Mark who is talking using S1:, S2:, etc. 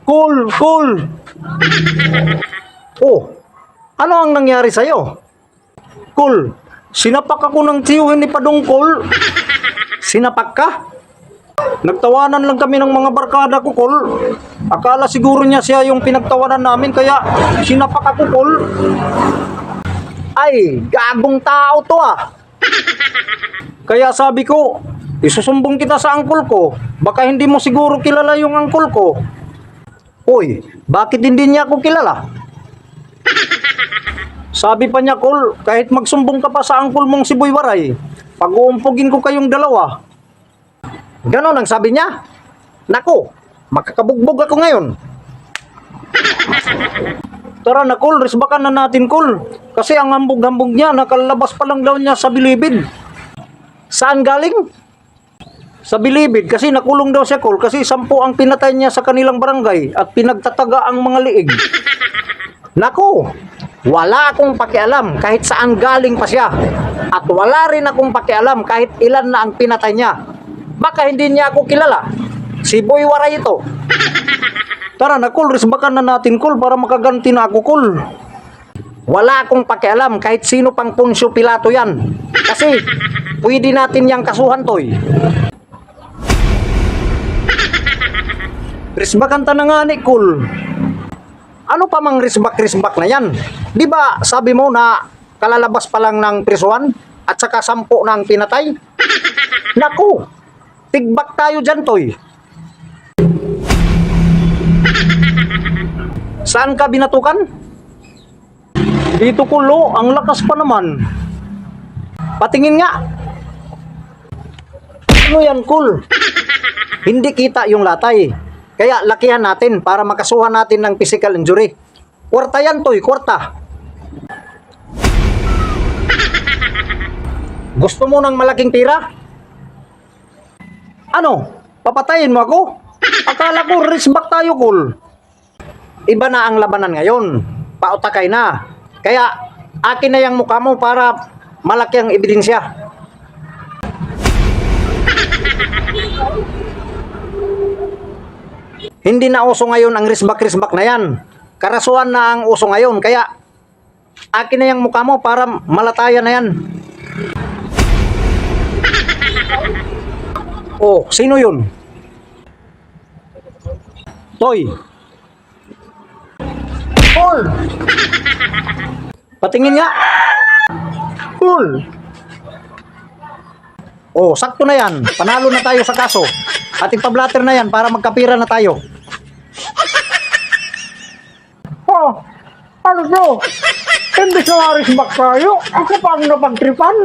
S1: Cool, cool. Oh, ano ang nangyari sa'yo? Cool, sinapak ako ng tiyuhin ni Padungkol. Sinapak ka? Nagtawanan lang kami ng mga barkada ko, Kol. Akala siguro niya siya yung pinagtawanan namin, kaya sinapak ako, Kol. Ay, gagong tao to ah. Kaya sabi ko, isusumbong kita sa angkol ko. Baka hindi mo siguro kilala yung angkol ko. Hoy, bakit hindi niya ako kilala? Sabi pa niya, Kol, kahit magsumbong ka pa sa angkol mong si Boy Waray, pag-uumpugin ko kayong dalawa. Ganon ang sabi niya. Nako, makakabugbog ako ngayon. Tara na, Kol, risbakan na natin, Kol. Kasi ang hambog-hambog niya, nakalabas pa lang daw niya sa bilibid. Saan galing? Sa bilibid, kasi nakulong daw siya, Kol. Kasi 10 ang pinatay niya sa kanilang barangay at pinagtataga ang mga liig. Nako, wala akong pakialam kahit saan galing pa siya. At wala rin akong pakialam kahit ilan na ang pinatay niya. Baka hindi niya ako kilala. Si Boy Waray ito. Tara na, Kol, risbakan na natin, Kol, para makaganti na ako, Kol. Wala akong pakialam kahit sino pang Punsyo Pilato yan. Kasi pwede natin yang kasuhan, Toy. Risbakan ta na nga ni, Kol. Ano pa mang risbak-risbak na yan? Di ba sabi mo na kalalabas pa lang ng prisuan at saka 10 na ang pinatay? Naku, tigbak tayo dyan, Toy. Saan ka binatukan? Dito, Kulo, ang lakas pa naman. Patingin nga. Ano yan, Kul? Hindi kita yung latay. Kaya lakihan natin para makasuhan natin ng physical injury. Kwarta yan, Toy, kwarta. Gusto mo ng malaking tira? Ano? Papatayin mo ako? Akala ko risbak tayo, Kul. Iba na ang labanan ngayon. Pautakay na. Kaya akin na yung mukha mo para malaki ang ebidensya. Hindi na uso ngayon ang risbak-risbak na yan. Karasuhan na ang uso ngayon. Kaya akin na yung mukha mo para malatayan na yan. Oh, sino yun? Toy. Cool. Patingin nga. Cool. Oh, sakto na yan. Panalo na tayo sa kaso. At ipablatter na yan para magkapira na tayo. Oh, ano to? Hindi sa risbak tayo. Ako pa ang napagtripan.